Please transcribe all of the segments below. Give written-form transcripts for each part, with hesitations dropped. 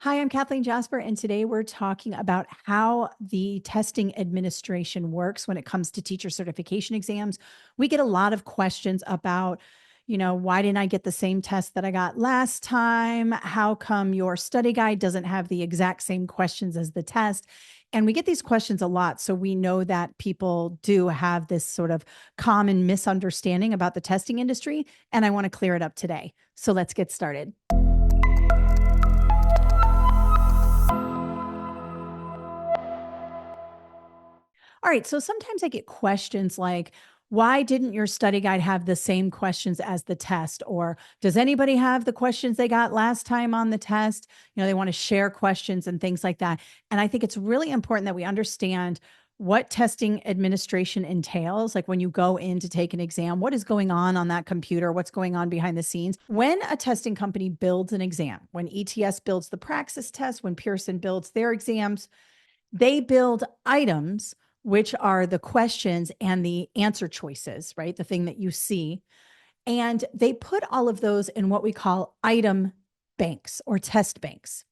Hi, I'm Kathleen Jasper, and today we're talking about how the testing administration works when it comes to teacher certification exams. We get a lot of questions about, why didn't I get the same test that I got last time? How come your study guide doesn't have the exact same questions as the test? And we get these questions a lot. So we know that people do have this sort of common misunderstanding about the testing industry. And I want to clear it up today. So let's get started. All right. So sometimes I get questions like, why didn't your study guide have the same questions as the test? Or does anybody have the questions they got last time on the test? They want to share questions and things like that. And I think it's really important that we understand what testing administration entails. Like when you go in to take an exam, what is going on that computer? What's going on behind the scenes? When a testing company builds an exam, when ETS builds the Praxis test, when Pearson builds their exams, they build items, which are the questions and the answer choices, right? The thing that you see. And they put all of those in what we call item banks or test banks.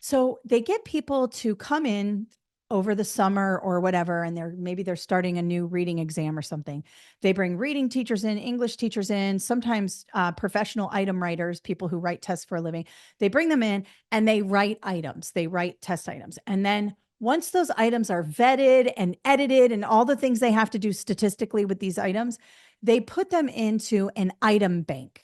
So they get people to come in over the summer or whatever, and maybe they're starting a new reading exam or something. They bring reading teachers in, English teachers in, sometimes professional item writers, people who write tests for a living. They bring them in and they write items. They write test items. And then once those items are vetted and edited and all the things they have to do statistically with these items, they put them into an item bank.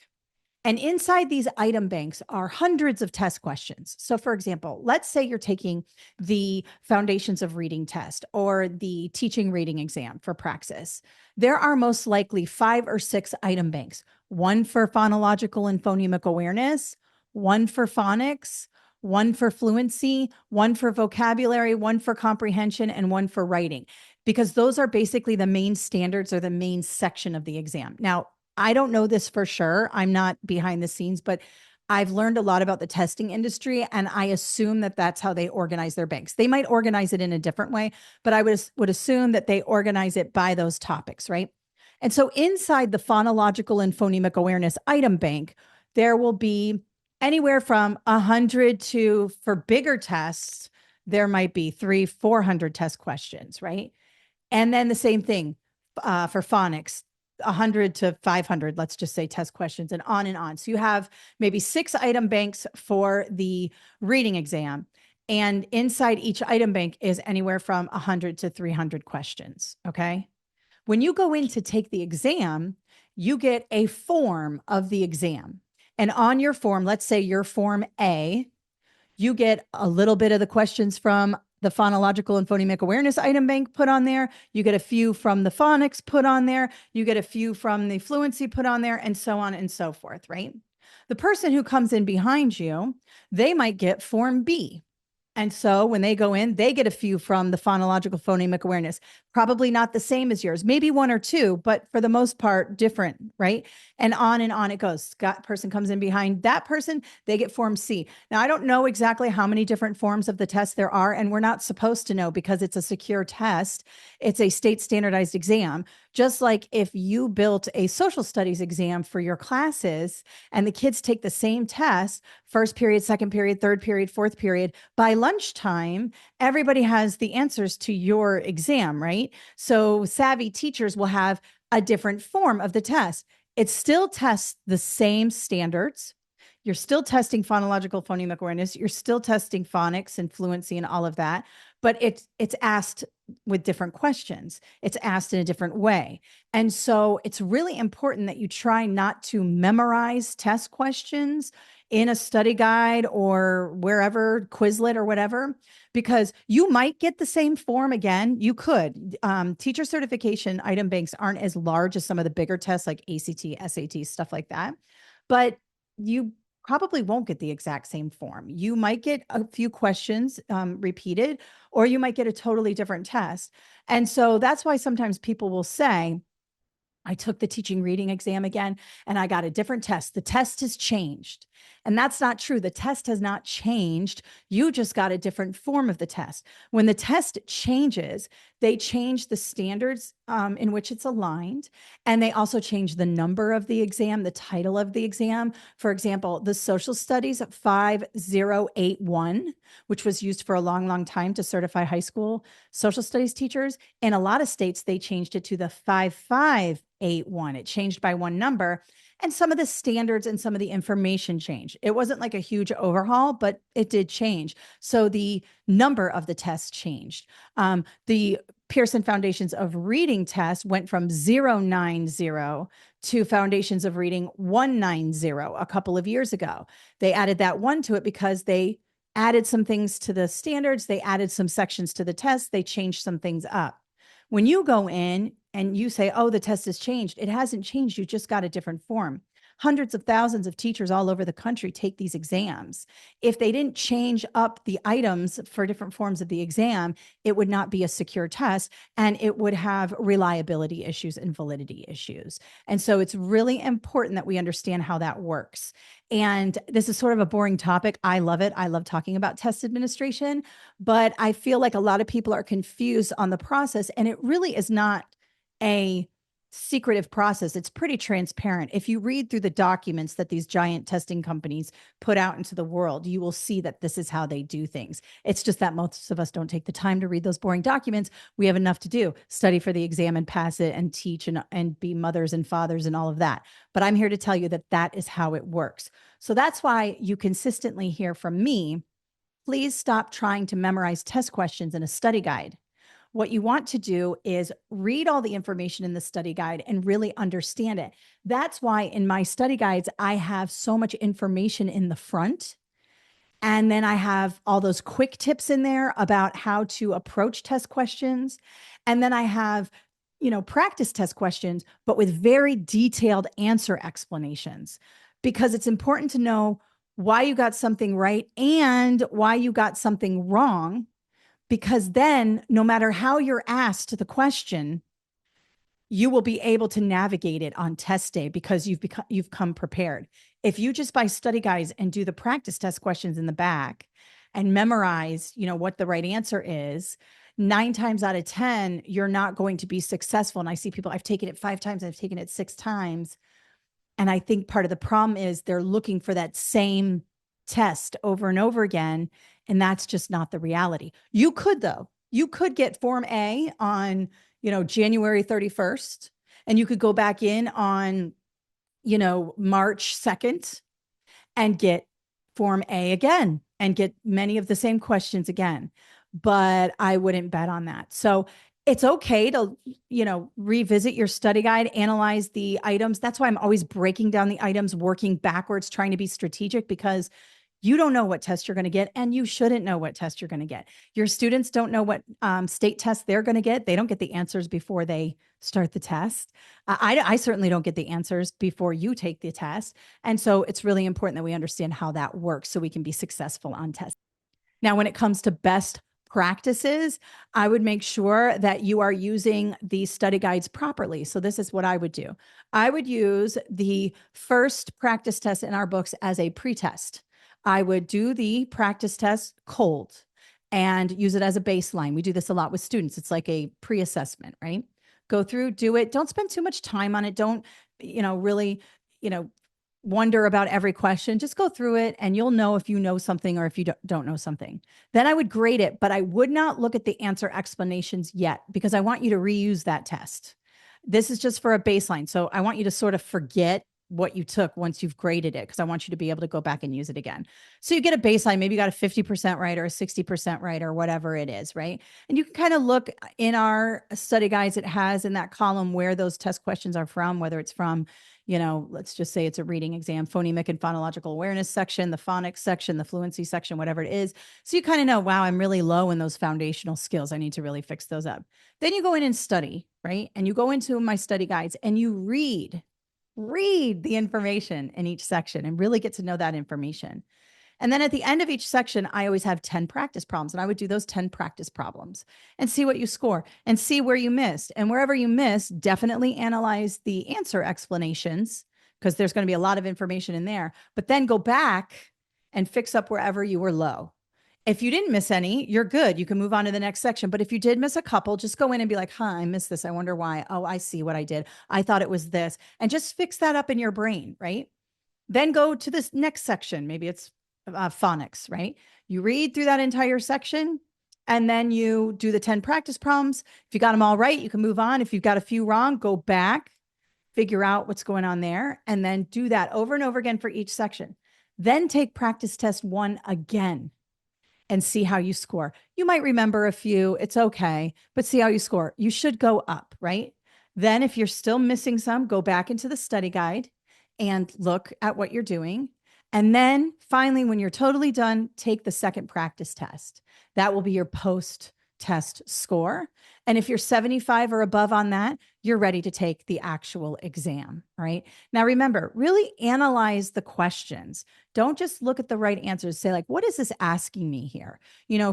And inside these item banks are hundreds of test questions. So, for example, let's say you're taking the Foundations of Reading test or the teaching reading exam for Praxis. There are most likely 5 or 6 item banks, one for phonological and phonemic awareness, one for phonics, one for fluency, one for vocabulary, one for comprehension, and one for writing, because those are basically the main standards or the main section of the exam. Now, I don't know this for sure. I'm not behind the scenes, but I've learned a lot about the testing industry, and I assume that that's how they organize their banks. They might organize it in a different way, but I would assume that they organize it by those topics, right? And so inside the phonological and phonemic awareness item bank, there will be anywhere from 100 to, for bigger tests, there might be 400 test questions, right? And then the same thing for phonics, 100 to 500, let's just say, test questions, and on and on. So you have maybe 6 item banks for the reading exam. And inside each item bank is anywhere from 100 to 300 questions. Okay. When you go in to take the exam, you get a form of the exam. And on your form, let's say your form A, you get a little bit of the questions from the phonological and phonemic awareness item bank put on there. You get a few from the phonics put on there. You get a few from the fluency put on there, and so on and so forth, right? The person who comes in behind you, they might get form B. And so when they go in, they get a few from the phonological phonemic awareness, probably not the same as yours, maybe 1 or 2, but for the most part, different, right? And on it goes. That person comes in behind that person, they get form C. Now, I don't know exactly how many different forms of the test there are, and we're not supposed to know because it's a secure test. It's a state standardized exam. Just like if you built a social studies exam for your classes and the kids take the same test, first period, second period, third period, fourth period, by lunchtime, everybody has the answers to your exam, right? So savvy teachers will have a different form of the test. It still tests the same standards. You're still testing phonological phonemic awareness. You're still testing phonics and fluency and all of that, but it's asked with different questions. It's asked in a different way. And so it's really important that you try not to memorize test questions in a study guide or wherever, Quizlet or whatever, because you might get the same form again. You could. Teacher certification item banks aren't as large as some of the bigger tests like ACT, SAT, stuff like that. But you probably won't get the exact same form. You might get a few questions repeated, or you might get a totally different test. And so that's why sometimes people will say, I took the teaching reading exam again and I got a different test. The test has changed. And that's not true. The test has not changed. You just got a different form of the test. When the test changes, they change the standards in which it's aligned. And they also change the number of the exam, the title of the exam. For example, the social studies 5081, which was used for a long, long time to certify high school social studies teachers. In a lot of states, they changed it to the 5581. It changed by one number. And some of the standards and some of the information changed. It wasn't like a huge overhaul, but it did change. So the number of the tests changed. The Pearson Foundations of Reading test went from 090 to Foundations of Reading 190 a couple of years ago. They added that one to it because they added some things to the standards. They added some sections to the test. They changed some things up. When you go in and you say, oh, the test has changed, it hasn't changed. You just got a different form. Hundreds of thousands of teachers all over the country take these exams. If they didn't change up the items for different forms of the exam, it would not be a secure test and it would have reliability issues and validity issues. And so it's really important that we understand how that works. And this is sort of a boring topic. I love it. I love talking about test administration, but I feel like a lot of people are confused on the process, and it really is not a secretive process. It's pretty transparent. If you read through the documents that these giant testing companies put out into the world, you will see that this is how they do things. It's just that most of us don't take the time to read those boring documents. We have enough to do, study for the exam and pass it and teach and be mothers and fathers and all of that. But I'm here to tell you that that is how it works. So that's why you consistently hear from me, please stop trying to memorize test questions in a study guide. What you want to do is read all the information in the study guide and really understand it. That's why in my study guides, I have so much information in the front. And then I have all those quick tips in there about how to approach test questions. And then I have, practice test questions, but with very detailed answer explanations, because it's important to know why you got something right and why you got something wrong. Because then no matter how you're asked the question, you will be able to navigate it on test day because you've come prepared. If you just buy study guides and do the practice test questions in the back and memorize, what the right answer is, 9 times out of 10, you're not going to be successful. And I see people, I've taken it 5 times, I've taken it 6 times. And I think part of the problem is they're looking for that same test over and over again. And that's just not the reality. You could, though. You could get Form A on, January 31st, and you could go back in on, March 2nd and get Form A again and get many of the same questions again. But I wouldn't bet on that. So it's okay to, revisit your study guide, analyze the items. That's why I'm always breaking down the items, working backwards, trying to be strategic, because you don't know what test you're going to get, and you shouldn't know what test you're going to get. Your students don't know what state test they're going to get. They don't get the answers before they start the test. I certainly don't get the answers before you take the test. And so it's really important that we understand how that works so we can be successful on tests. Now, when it comes to best practices, I would make sure that you are using the study guides properly. So this is what I would do. I would use the first practice test in our books as a pretest. I would do the practice test cold and use it as a baseline. We do this a lot with students. It's like a pre-assessment, right? Go through, do it. Don't spend too much time on it. Don't, really, wonder about every question. Just go through it and you'll know if you know something or if you don't know something. Then I would grade it, but I would not look at the answer explanations yet because I want you to reuse that test. This is just for a baseline. So I want you to sort of forget what you took once you've graded it, because I want you to be able to go back and use it again. So you get a baseline, maybe you got a 50% right or a 60% right or whatever it is, right? And you can kind of look in our study guides, it has in that column where those test questions are from, whether it's from, let's just say it's a reading exam, phonemic and phonological awareness section, the phonics section, the fluency section, whatever it is. So you kind of know, wow, I'm really low in those foundational skills. I need to really fix those up. Then you go in and study, right? And you go into my study guides and you read the information in each section and really get to know that information. And then at the end of each section, I always have 10 practice problems, and I would do those 10 practice problems and see what you score and see where you missed. And wherever you missed, definitely analyze the answer explanations because there's going to be a lot of information in there, but then go back and fix up wherever you were low. If you didn't miss any, you're good. You can move on to the next section. But if you did miss a couple, just go in and be like, I missed this. I wonder why. Oh, I see what I did. I thought it was this. And just fix that up in your brain, right? Then go to this next section. Maybe it's phonics, right? You read through that entire section and then you do the 10 practice problems. If you got them all right, you can move on. If you've got a few wrong, go back, figure out what's going on there, and then do that over and over again for each section. Then take practice test 1 again and see how you score. You might remember a few, it's okay, but see how you score. You should go up, right? Then if you're still missing some, go back into the study guide and look at what you're doing. And then finally, when you're totally done, take the second practice test. That will be your post-test score. And if you're 75 or above on that, you're ready to take the actual exam, right? Now, remember, really analyze the questions. Don't just look at the right answers. Say like, what is this asking me here?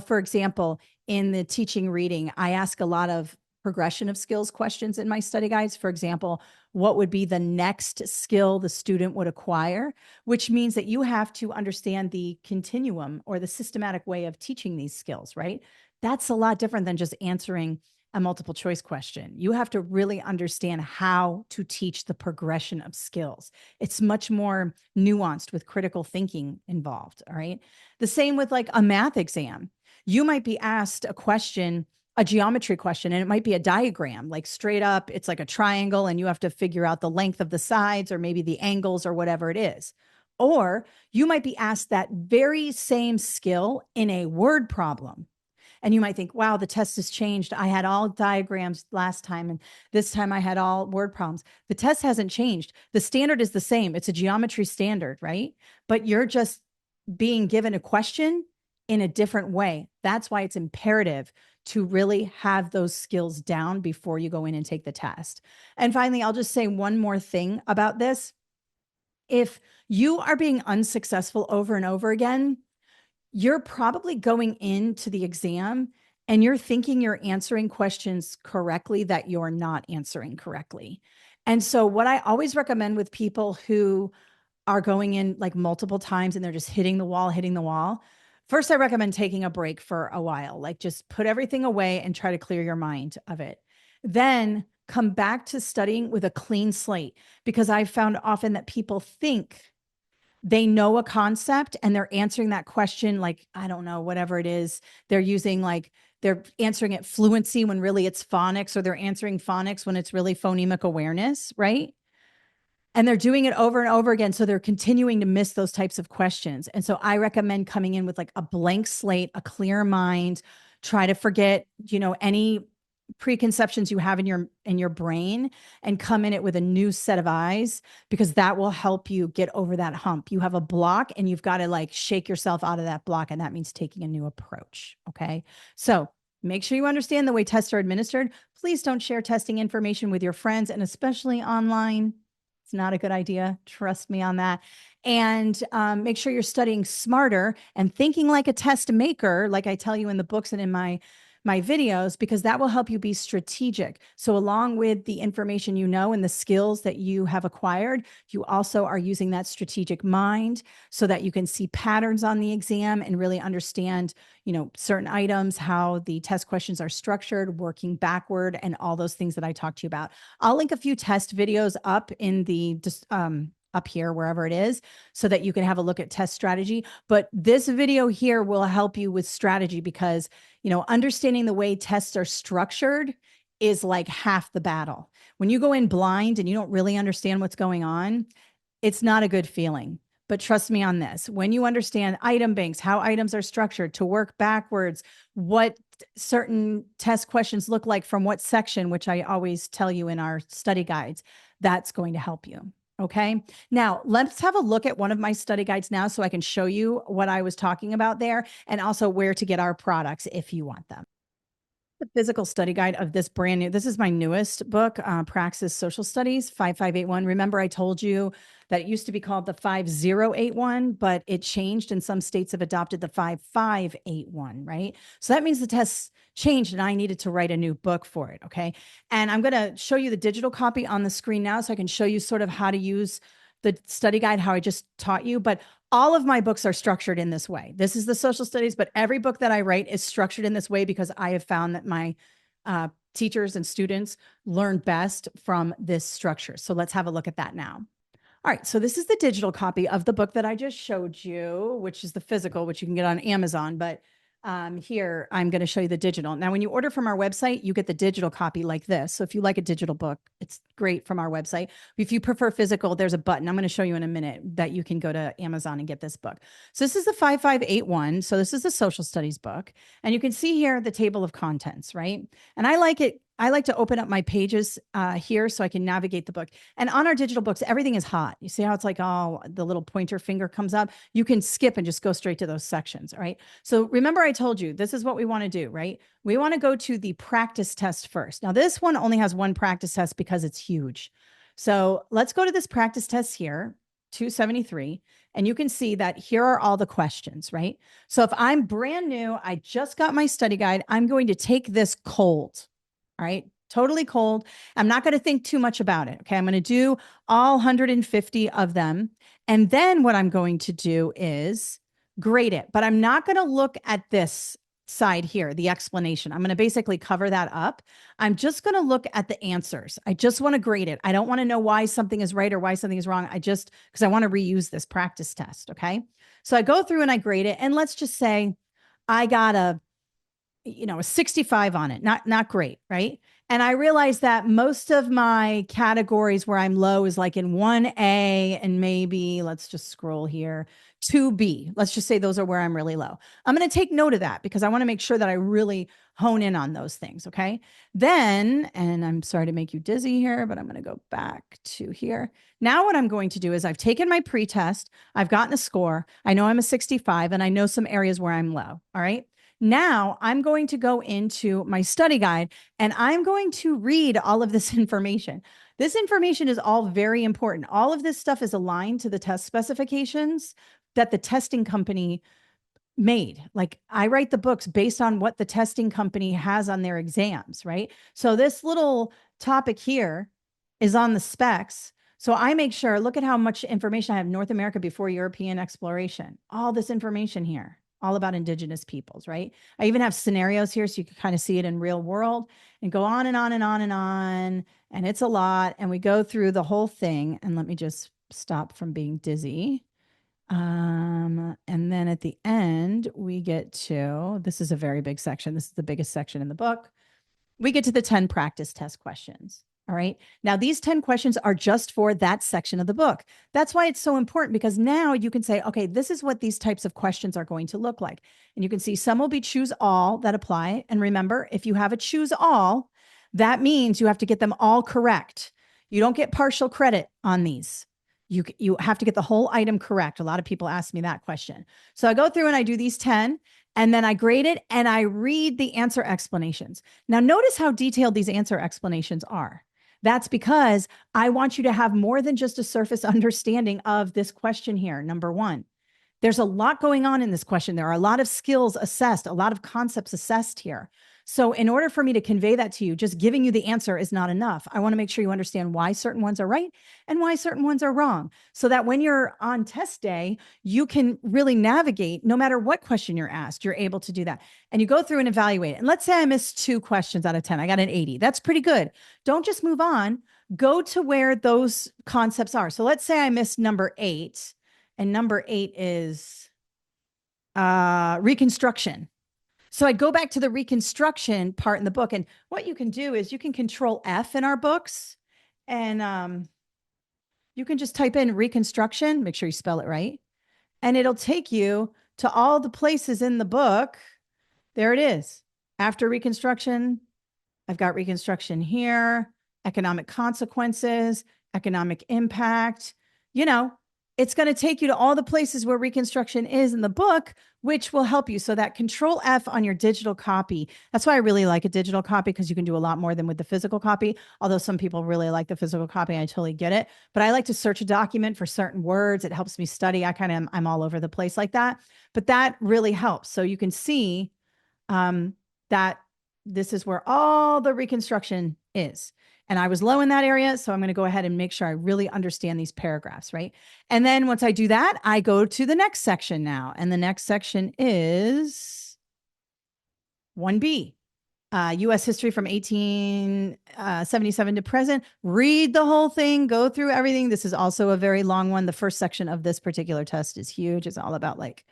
For example, in the teaching reading, I ask a lot of progression of skills questions in my study guides. For example, what would be the next skill the student would acquire, which means that you have to understand the continuum or the systematic way of teaching these skills, right? That's a lot different than just answering a multiple choice question. You have to really understand how to teach the progression of skills. It's much more nuanced with critical thinking involved, all right? The same with like a math exam. You might be asked a geometry question, and it might be a diagram, like straight up, it's like a triangle and you have to figure out the length of the sides or maybe the angles or whatever it is. Or you might be asked that very same skill in a word problem. And you might think, wow, the test has changed. I had all diagrams last time, and this time I had all word problems. The test hasn't changed. The standard is the same. It's a geometry standard, right? But you're just being given a question in a different way. That's why it's imperative to really have those skills down before you go in and take the test. And finally, I'll just say one more thing about this. If you are being unsuccessful over and over again, you're probably going into the exam and you're thinking you're answering questions correctly that you're not answering correctly. And so what I always recommend with people who are going in like multiple times and they're just hitting the wall, first, I recommend taking a break for a while, like just put everything away and try to clear your mind of it. Then come back to studying with a clean slate, because I've found often that people think they know a concept and they're answering that question like, I don't know, whatever it is. They're answering it fluency when really it's phonics, or they're answering phonics when it's really phonemic awareness, right? And they're doing it over and over again. So they're continuing to miss those types of questions. And so I recommend coming in with like a blank slate, a clear mind, try to forget, any preconceptions you have in your brain, and come in it with a new set of eyes, because that will help you get over that hump. You have a block and you've got to like shake yourself out of that block. And that means taking a new approach. Okay. So make sure you understand the way tests are administered. Please don't share testing information with your friends, and especially online. It's not a good idea. Trust me on that. And make sure you're studying smarter and thinking like a test maker, like I tell you in the books and in my videos, because that will help you be strategic. So along with the information and the skills that you have acquired, you also are using that strategic mind so that you can see patterns on the exam and really understand, certain items, how the test questions are structured, working backward, and all those things that I talked to you about. I'll link a few test videos up in the up here, wherever it is, so that you can have a look at test strategy. But this video here will help you with strategy, because, understanding the way tests are structured is like half the battle. When you go in blind and you don't really understand what's going on, it's not a good feeling. But trust me on this, when you understand item banks, how items are structured, to work backwards, what certain test questions look like from what section, which I always tell you in our study guides, that's going to help you. Okay. Now let's have a look at one of my study guides now, so I can show you what I was talking about there, and also where to get our products if you want them. The physical study guide of this this is my newest book, Praxis Social Studies 5581. Remember, I told you that it used to be called the 5081, but it changed, and some states have adopted the 5581, right? So that means the tests changed and I needed to write a new book for it. Okay. And I'm going to show you the digital copy on the screen now, so I can show you sort of how to use the study guide, how I just taught you, but all of my books are structured in this way. This is the social studies, but every book that I write is structured in this way because I have found that my teachers and students learn best from this structure. So let's have a look at that now. All right, so this is the digital copy of the book that I just showed you, which is the physical, which you can get on Amazon. But here, I'm going to show you the digital. Now, when you order from our website, you get the digital copy like this. So if you like a digital book, it's great from our website. If you prefer physical, there's a button. I'm going to show you in a minute that you can go to Amazon and get this book. So this is the 5581. So this is the social studies book. And you can see here the table of contents, right? And I like it. I like to open up my pages here so I can navigate the book. And on our digital books, everything is hot. You see how it's like, oh, the little pointer finger comes up. You can skip and just go straight to those sections, all right? So remember I told you, this is what we want to do, right? We want to go to the practice test first. Now, this one only has one practice test because it's huge. So let's go to this practice test here, 273. And you can see that here are all the questions, right? So if I'm brand new, I just got my study guide, I'm going to take this cold. All right. Totally cold. I'm not going to think too much about it. Okay. I'm going to do all 150 of them. And then what I'm going to do is grade it, but I'm not going to look at this side here, the explanation. I'm going to basically cover that up. I'm just going to look at the answers. I just want to grade it. I don't want to know why something is right or why something is wrong. Because I want to reuse this practice test. Okay. So I go through and I grade it. And let's just say I got a 65 on it. Not great, right? And I realized that most of my categories where I'm low is like in 1A and maybe, let's just scroll here, 2B. Let's just say those are where I'm really low. I'm going to take note of that because I want to make sure that I really hone in on those things, okay? Then, and I'm sorry to make you dizzy here, but I'm going to go back to here. Now what I'm going to do is I've taken my pretest, I've gotten a score, I know I'm a 65, and I know some areas where I'm low, all right? Now I'm going to go into my study guide and I'm going to read all of this information. This information is all very important. All of this stuff is aligned to the test specifications that the testing company made. Like I write the books based on what the testing company has on their exams, right? So this little topic here is on the specs. So I make sure, look at how much information I have. North America before European exploration, all this information here, all about indigenous peoples, right? I even have scenarios here so you can kind of see it in real world and go on and on and on and on. And it's a lot. And we go through the whole thing. And let me just stop from being dizzy. And then at the end, we get to, this is a very big section. This is the biggest section in the book. We get to the 10 practice test questions. All right. Now, these 10 questions are just for that section of the book. That's why it's so important, because now you can say, okay, this is what these types of questions are going to look like. And you can see some will be choose all that apply. And remember, if you have a choose all, that means you have to get them all correct. You don't get partial credit on these. You have to get the whole item correct. A lot of people ask me that question. So I go through and I do these 10. And then I grade it and I read the answer explanations. Now, notice how detailed these answer explanations are. That's because I want you to have more than just a surface understanding of this question here. Number one, there's a lot going on in this question. There are a lot of skills assessed, a lot of concepts assessed here. So in order for me to convey that to you, just giving you the answer is not enough. I want to make sure you understand why certain ones are right and why certain ones are wrong, so that when you're on test day, you can really navigate no matter what question you're asked, you're able to do that. And you go through and evaluate it. And let's say I missed 2 questions out of 10. I got an 80. That's pretty good. Don't just move on. Go to where those concepts are. So let's say I missed number 8, and number 8 is reconstruction. So I go back to the reconstruction part in the book. And what you can do is you can control F in our books, and you can just type in reconstruction, make sure you spell it right. And it'll take you to all the places in the book. There it is. After reconstruction, I've got reconstruction here, economic consequences, economic impact. It's going to take you to all the places where reconstruction is in the book, which will help you. So that control F on your digital copy. That's why I really like a digital copy, because you can do a lot more than with the physical copy. Although some people really like the physical copy. I totally get it. But I like to search a document for certain words. It helps me study. I'm all over the place like that. But that really helps. So you can see that this is where all the reconstruction is. And I was low in that area. So I'm going to go ahead and make sure I really understand these paragraphs, right? And then once I do that, I go to the next section now. And the next section is 1B. U.S. history from 1877 to present. Read the whole thing, go through everything. This is also a very long one. The first section of this particular test is huge. It's all about like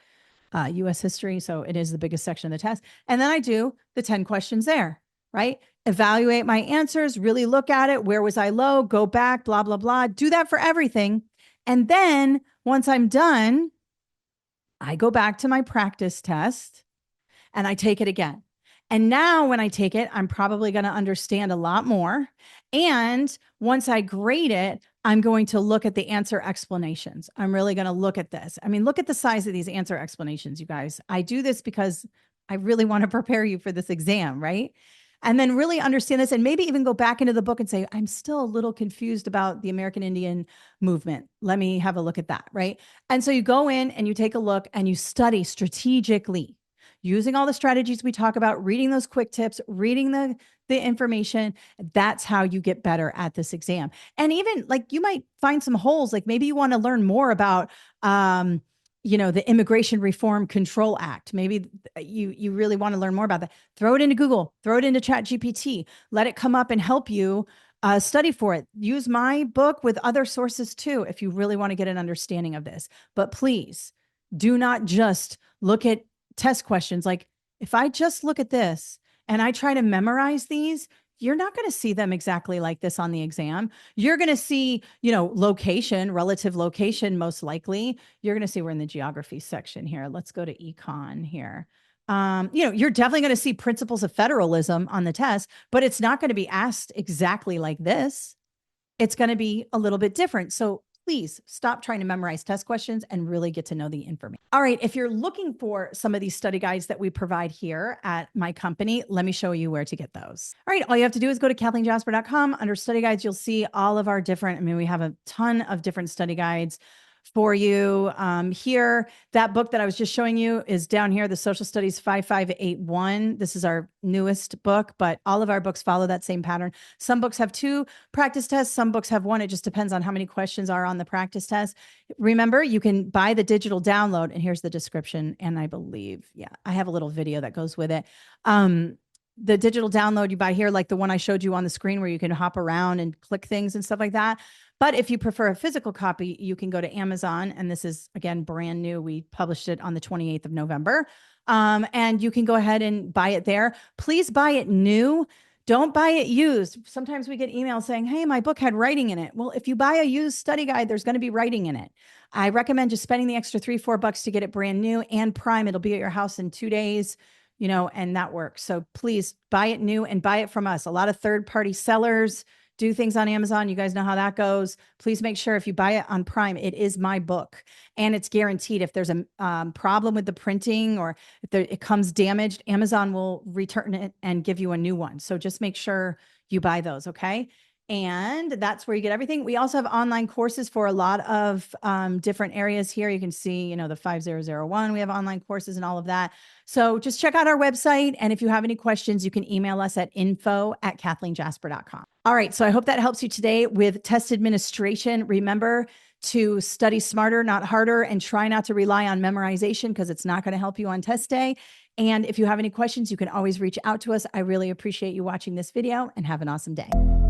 U.S. history. So it is the biggest section of the test. And then I do the 10 questions there, right? Evaluate my answers, really look at it. Where was I low? Go back, blah, blah, blah. Do that for everything. And then once I'm done, I go back to my practice test and I take it again. And now when I take it, I'm probably going to understand a lot more. And once I grade it, I'm going to look at the answer explanations. I'm really going to look at this. I mean, look at the size of these answer explanations, you guys. I do this because I really want to prepare you for this exam, right? And then really understand this and maybe even go back into the book and say, I'm still a little confused about the American Indian movement. Let me have a look at that, right? And so you go in and you take a look and you study strategically using all the strategies we talk about, reading those quick tips, reading the information. That's how you get better at this exam. And even like you might find some holes, like maybe you want to learn more about, the Immigration Reform Control Act. Maybe you really want to learn more about that. Throw it into Google, throw it into ChatGPT, let it come up and help you study for it. Use my book with other sources too, if you really want to get an understanding of this. But please do not just look at test questions. Like if I just look at this and I try to memorize these, you're not going to see them exactly like this on the exam. You're going to see, location, relative location, most likely. You're going to see we're in the geography section here. Let's go to econ here. You're definitely going to see principles of federalism on the test, but it's not going to be asked exactly like this. It's going to be a little bit different. So please stop trying to memorize test questions and really get to know the information. All right, if you're looking for some of these study guides that we provide here at my company, let me show you where to get those. All right, all you have to do is go to KathleenJasper.com. Under study guides, you'll see all of our different, we have a ton of different study guides for you here. That book that I was just showing you is down here, the Social Studies 5581. This is our newest book, but all of our books follow that same pattern. Some books have 2 practice tests. Some books have 1. It just depends on how many questions are on the practice test. Remember, you can buy the digital download, and here's the description. And I believe, I have a little video that goes with it. The digital download you buy here, like the one I showed you on the screen where you can hop around and click things and stuff like that. But if you prefer a physical copy, you can go to Amazon. And this is, again, brand new. We published it on the 28th of November. And you can go ahead and buy it there. Please buy it new. Don't buy it used. Sometimes we get emails saying, hey, my book had writing in it. Well, if you buy a used study guide, there's going to be writing in it. I recommend just spending the extra $3-4 to get it brand new and Prime. It'll be at your house in 2 days. And that works. So please buy it new and buy it from us. A lot of third-party sellers do things on Amazon. You guys know how that goes. Please make sure if you buy it on Prime, it is my book and it's guaranteed. If there's a problem with the printing or if it comes damaged, Amazon will return it and give you a new one. So just make sure you buy those. Okay. And that's where you get everything. We also have online courses for a lot of different areas here. You can see, the 5001, we have online courses and all of that. So just check out our website. And if you have any questions, you can email us at info@KathleenJasper.com. All right. So I hope that helps you today with test administration. Remember to study smarter, not harder, and try not to rely on memorization because it's not going to help you on test day. And if you have any questions, you can always reach out to us. I really appreciate you watching this video and have an awesome day.